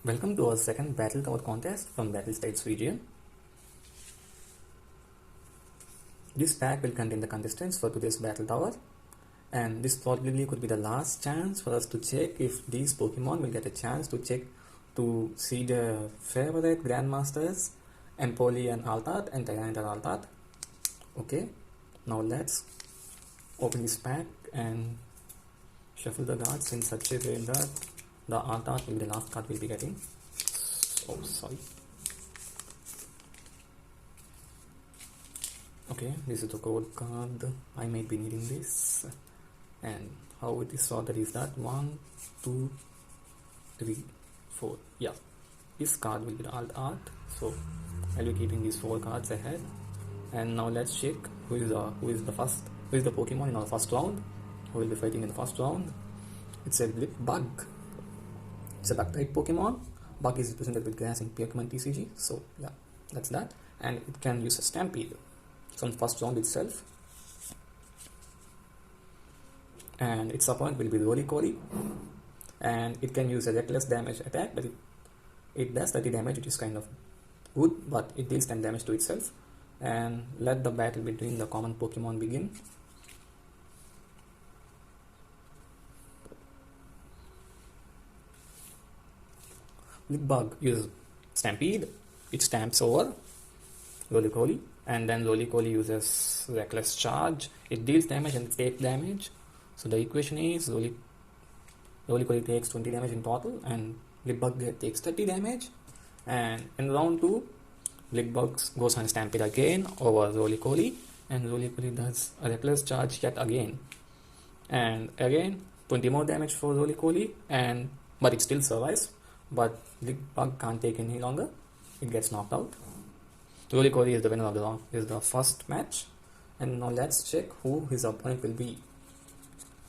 Welcome to our second Battle Tower contest from Battle States region. This pack will contain the contestants for today's Battle Tower, and this probably could be the last chance for us to check if these Pokemon will get a chance to check to see their favorite Grandmasters, Empoli and Altat and Tyranitar Altat. Okay, now let's open this pack and shuffle the cards in such a way that the Altat will be the last card we'll be getting. Oh, sorry. Okay, this is the code card. I might be needing this. And how it is sorted is that 1, 2, 3, 4. Yeah, this card will be the alt art. So I'll be keeping these 4 cards ahead. And now let's check who is the Pokemon in our first round. Who will be fighting in the first round? It's a Bug. It's a bug type Pokemon. Bug is represented with grass in Pokémon TCG. So yeah, that's that. And it can use a Stampede from the first round itself. And its opponent will be Roly-Coly. And it can use a reckless damage attack, but it does 30 damage, which is kind of good, but it deals 10 damage to itself. And let the battle between the common Pokemon begin. Bug uses Stampede. It stamps over Roly-Coly, and then Roly-Coly uses Reckless Charge. It deals damage and takes damage. So the equation is Roly-Coly takes 20 damage in total, and Bug takes 30 damage. And in round 2, Bug goes on Stampede again over Roly-Coly, and Roly-Coly does a Reckless Charge yet again. And again, 20 more damage for Roly-Coly, but it still survives. But Bug can't take any longer. It gets knocked out. Roly-Coly is the winner of the round. Is the first match. And now let's check who his opponent will be.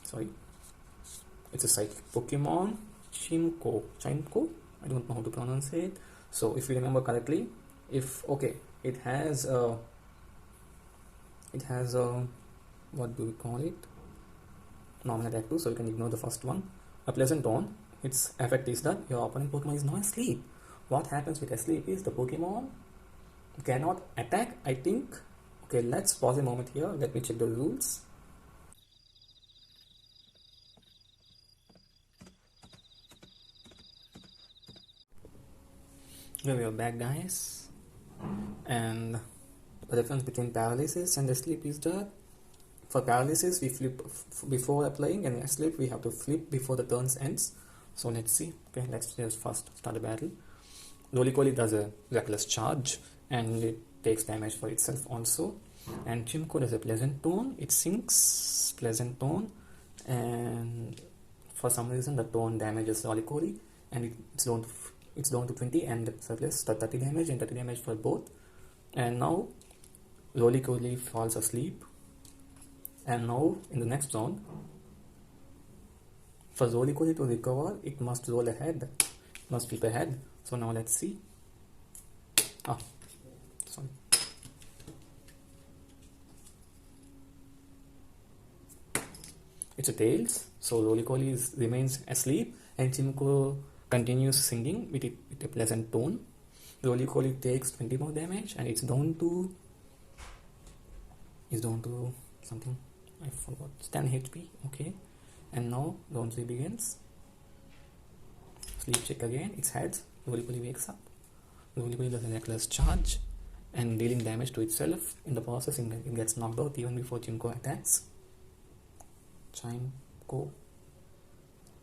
Sorry. It's a psychic Pokemon. Chimko. I don't know how to pronounce it. So if you remember correctly, it has what do we call it? Normal attack 2, so you can ignore the first one. A Pleasant Tone. Its effect is that your opponent Pokemon is not asleep. What happens with asleep is the Pokemon cannot attack, I think. Okay, let's pause a moment here. Let me check the rules. Okay, we are back, guys. And the difference between paralysis and asleep is that for paralysis we flip before applying, and asleep we have to flip before the turn ends. So let's see. Okay, let's just first start the battle. Roly-Coly does a Reckless Charge, and it takes damage for itself also. And Chimko does a Pleasant Tone. It sinks Pleasant Tone, and for some reason the tone damages Roly-Coly, and it's down to 20 and surplus 30 damage and 30 damage for both. And now Roly-Coly falls asleep, and now in the next round, for Roly-Coly to recover, it must roll ahead, must flip ahead. So now let's see. Sorry. It's a Tails, so Roly-Coly remains asleep, and Chimko continues singing with a Pleasant Tone. Roly-Coly takes 20 more damage, and it's down to something, I forgot, 10 HP. Okay, and now round 3 begins. Sleep check again. It's heads. Roly-Coly wakes up. Roly-Coly does a Reckless Charge and dealing damage to itself. In the process, it gets knocked out even before Chimko attacks. Chimko.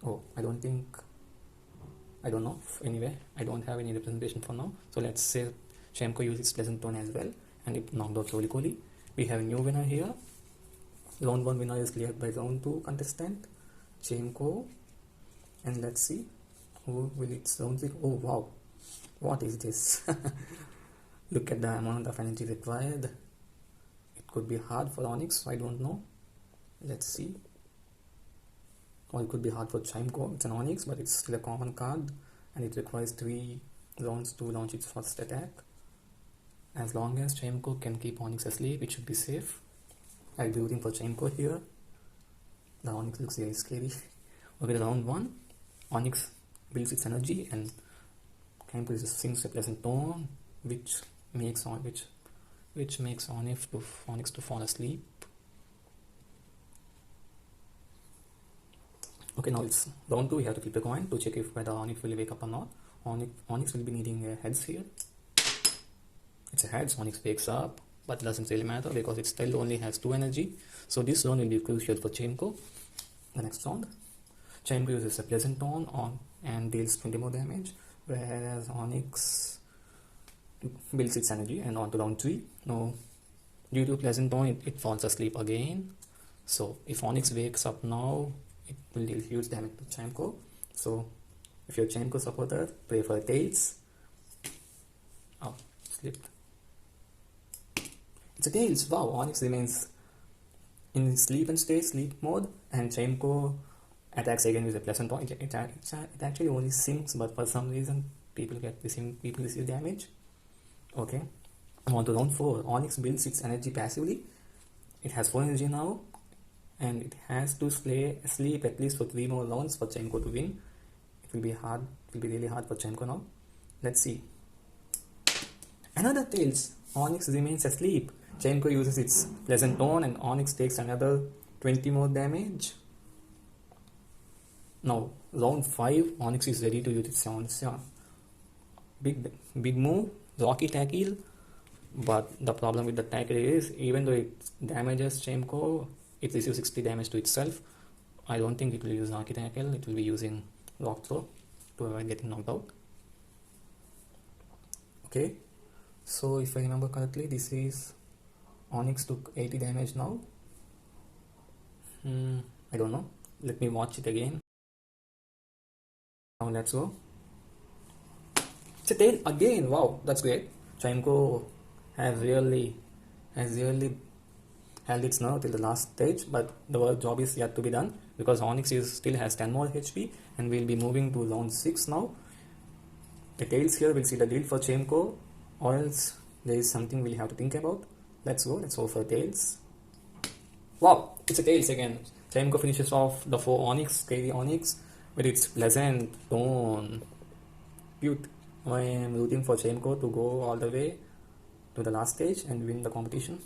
Oh, I don't know. Anyway, I don't have any representation for now. So let's say Chimko uses Pleasant Tone as well, and it knocked out Roly-Coly. We have a new winner here. Round 1 winner is cleared by round 2 contestant, Chimko. And let's see who will it round 3. Oh wow, what is this? Look at the amount of energy required. It could be hard for Onyx, I don't know. Let's see. Or it could be hard for Chimko. It's an Onyx, but it's still a common card, and it requires 3 rounds to launch its first attack. As long as Chimko can keep Onyx asleep, it should be safe. I'll be rooting for Chimko here. The Onyx looks really scary. Okay, round 1. Onyx builds its energy and Time produces sings a pleasant tone, which makes Onyx to fall asleep. Okay, now it's round 2. We have to flip a coin to check if whether Onyx will wake up or not. Onyx will be needing a heads here. It's a heads. Onyx wakes up, but doesn't really matter because it still only has 2 energy. So this round will be crucial for Chainco. The next round, Chainco uses a pleasant tone on and deals 20 more damage, whereas Onyx builds its energy and on to round 3. Now, due to pleasant tone, it falls asleep again. So if Onyx wakes up now, it will deal huge damage to Chainco. So if you're a Chainco supporter, pray for Tails. Oh, slipped. It's a Tails. Wow, Onyx remains in sleep mode, and Chainco attacks again with a pleasant tone. It actually only sings, but for some reason people receive damage. Okay, on to round 4. Onyx builds its energy passively. It has 4 energy now, and it has to sleep at least for 3 more rounds for Chainco to win. It will be hard. It will be really hard for Chainco now. Let's see. Another Tails. Onyx remains asleep. Chainco uses its pleasant tone, and Onyx takes another 20 more damage. Now, round 5. Onyx is ready to use its sounds. Big move, Rocky Tackle. But the problem with the tackle is, even though it damages Chainco, it receives 60 damage to itself. I don't think it will use Rocky Tackle. It will be using Rock Throw to avoid getting knocked out. Okay, so if I remember correctly, this is Onyx took 80 damage now. I don't know. Let me watch it again. Now let's go. It's a tail again. Wow, that's great. Chainco has really held its nerve till the last stage, but the job is yet to be done because Onyx still has 10 more HP, and we'll be moving to round 6 now. The Tails here will see the deal for Chainco, or else there is something we'll have to think about. Let's go for Tails. Wow, it's a Tails again. Chainco finishes off the 4 Onyx, scary Onyx, with its pleasant tone. Cute. I am rooting for Chainco to go all the way to the last stage and win the competition.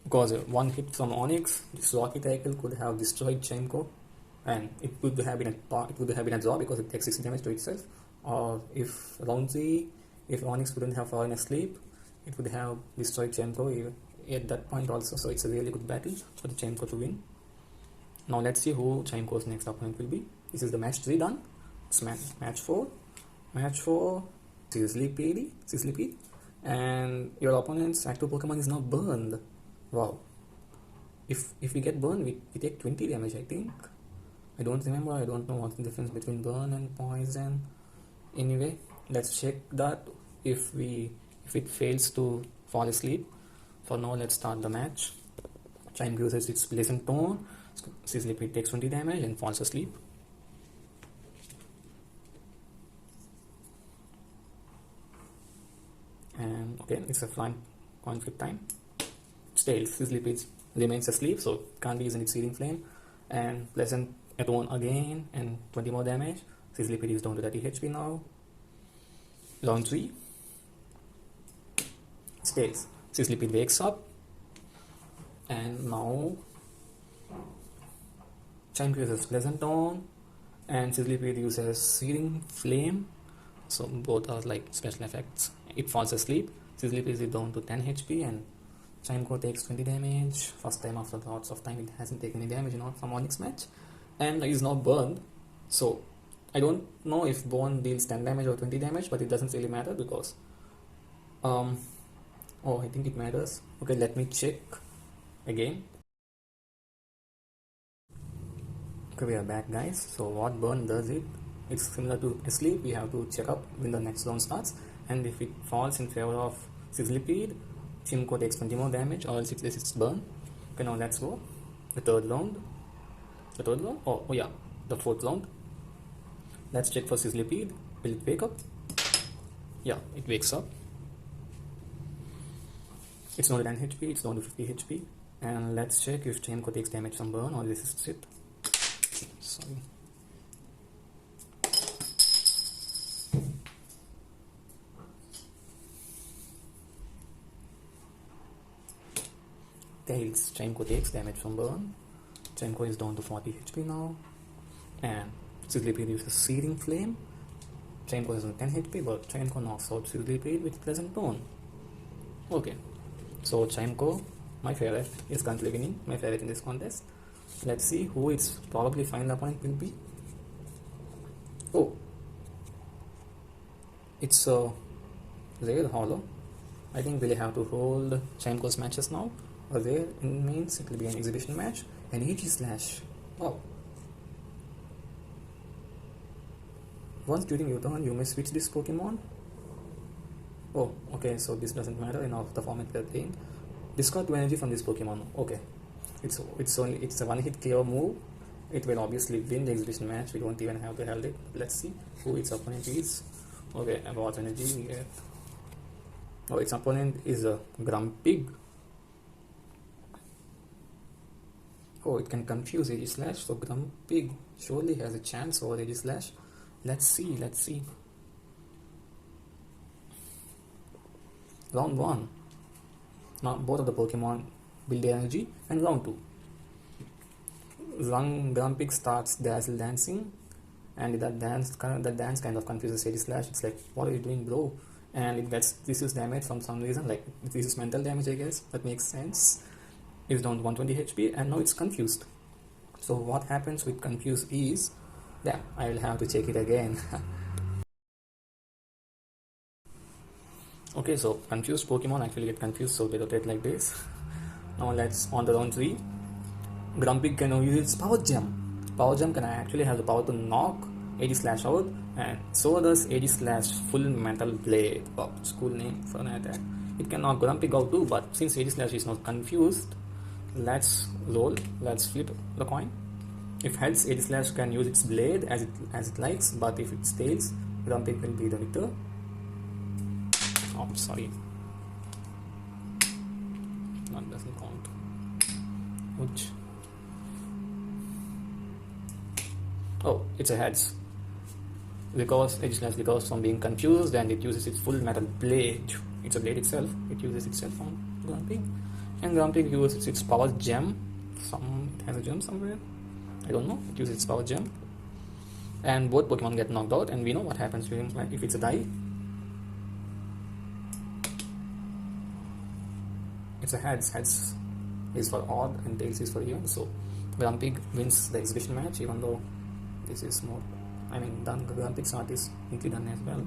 Because one hit from Onyx, this Rocky Tackle could have destroyed Chainco, and it would have been a draw because it takes 60 damage to itself. Or if round 3, if Onyx wouldn't have fallen asleep, it would have destroyed Chainco at that point also. So it's a really good battle for the Chainco to win. Now let's see who Chainco's next opponent will be. This is the match 3 done. It's match 4. Match 4, Sizzlipede, and your opponent's active Pokemon is now burned. Wow. If we get burned, we take 20 damage, I think. I don't remember. I don't know what's the difference between burn and poison. Anyway, let's check that if it fails to fall asleep. For now, let's start the match. Chainco uses its pleasant tone. Sizzlipede takes 20 damage and falls asleep. And okay, it's a flying coin flip time. Tails. Sizzlipede remains asleep, so can't be using its Searing Flame. And pleasant tone again, and 20 more damage. Sizzlipede is down to 30 HP now. Round 3. Tails. Sizzlipede wakes up, and now Chainco uses pleasant tone, and Sizzlipede uses Searing Flame. So both are like special effects. It falls asleep. Sizzlipede is down to 10 HP, and Chainco takes 20 damage. First time after lots of time it hasn't taken any damage from Onyx match, and is now burned. So I don't know if burn deals 10 damage or 20 damage, but it doesn't really matter because oh, I think it matters. Okay, let me check again. Okay, we are back, guys. So what burn does it's similar to asleep. We have to check up when the next round starts, and if it falls in favor of Sizzlipede, Chainco takes 20 more damage, or else it resists burn. Okay, now let's go. The third round. Oh yeah, the 4th round. Let's check for Sizzlipede. Will it wake up? Yeah, it wakes up. It's not 10 HP, it's down to 50 HP. And let's check if Chainco takes damage from burn or resists it. Sorry. Tails. Chaimko takes damage from burn. Chaimko is down to 40 HP now. And Sizzlipede uses Searing Flame. Chaimko is on 10 HP, but Chaimko knocks out Sizzlipede with Pleasant Tone. Okay, so Chaimko, my favorite, is currently winning, my favorite in this contest. Let's see who its probably final opponent will be. Oh, it's a rare hollow. I think we'll have to hold Chaimko's matches now. A rare means it will be an exhibition match. An AG Slash. Wow. Once during your turn, you may switch this Pokemon. Oh, okay, so this doesn't matter in the format we are playing. Discard 2 energy from this Pokemon. Okay, it's a one-hit KO move. It will obviously win the exhibition match. We don't even have to hold it. Let's see who its opponent is. Okay, about energy we get. Oh, its opponent is a Grumpig. Oh, it can confuse Aegislash. So Grumpig surely has a chance over Aegislash. Let's see. Round 1. Now both of the Pokemon build their energy, and round 2. Grumpig starts Dazzle Dancing, and that dance kind of confuses Aegislash. It's like, what are you doing, bro? And it gets this damage from some reason, like this is mental damage, I guess. That makes sense. It's down to 120 HP, and now it's confused. So what happens with confused is, yeah, I will have to check it again. Okay, so confused Pokemon actually get confused, so they rotate like this. Now let's on the round 3. Grumpig can now use its Power Gem. Power Gem can actually have the power to knock Aegislash out, and so does Aegislash Full Metal Blade. Wow, it's a cool name for an attack. It can knock Grumpig out too, but since Aegislash is not confused, let's flip the coin. If heads, Aegislash can use its blade as it likes, but if it's tails, Grumpig will be the victor. Oh, sorry. That doesn't count. Ouch. Oh, it's a heads. Because Aegislash recovers from being confused and it uses its full metal blade. It's a blade itself. It uses itself on Grumpig. And Grumpig uses its power gem. It has a gem somewhere. I don't know. It uses its power gem. And both Pokemon get knocked out, and we know what happens to him if it's a die. It's a heads. Heads is for odd and tails is for even. So Grumpig wins the exhibition match, even though this is more. I mean, Grumpig's art is neatly done as well.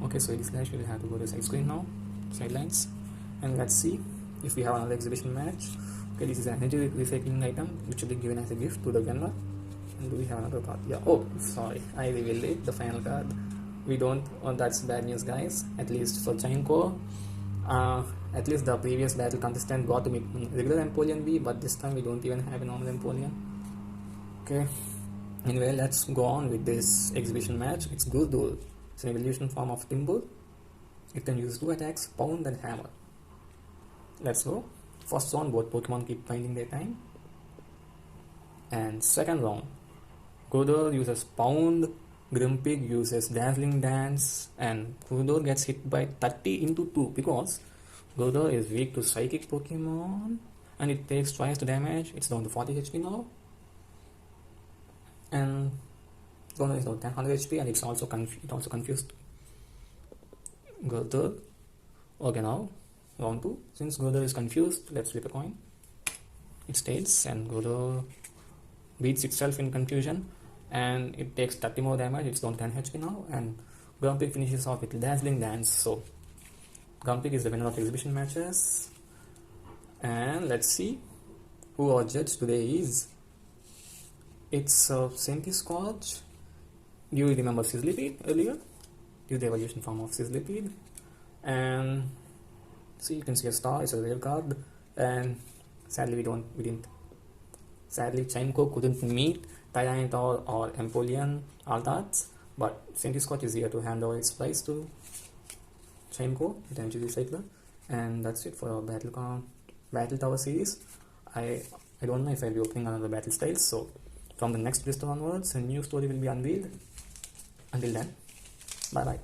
Okay, so Aegislash will have to go to side screen now, sidelines, and let's see if we have another exhibition match. Okay, this is an energy recycling item which will be given as a gift to the winner. And do we have another card? Yeah. Oh, sorry, I revealed it. The final card. We don't. Oh, that's bad news, guys. At least for Chaimko. At least the previous battle contestant got to meet regular Empoleon B, but this time we don't even have a normal Empoleon. Okay. Anyway, let's go on with this exhibition match. It's Gurdurr. It's an evolution form of Timburr. It can use 2 attacks, Pound and Hammer. Let's go. First round, both Pokemon keep finding their time. And second round, Gurdurr uses Pound, Grumpig uses Dazzling Dance, and Gurdurr gets hit by 30 into 2 because Gurdurr is weak to Psychic Pokemon and it takes twice the damage. It's down to 40 HP now. And Gurdurr is down to 100 HP, and it also confused Gurdurr. Okay, now round 2. Since Gurdurr is confused, let's flip a coin. It's tails, and Gurdurr beats itself in confusion, and it takes 30 more damage. It's down to 10 HP now, and Grumpig finishes off with Dazzling Dance. So Grumpig is the winner of exhibition matches, and let's see who our judge today is. It's Centiskorch. Do you remember Sizzlipede earlier? This is the evolution form of Sizzlipede, and see, you can see a star. It's a rare card, and sadly Sadly, Chaimko couldn't meet Tyranitar or Empoleon Altarts, but Centiskorch is here to hand over its prize to Chaimko, the Energy Recycler. And that's it for our Battle Tower series. I don't know if I'll be opening another Battle Styles, so from the next blister onwards, a new story will be unveiled. Until then, bye bye.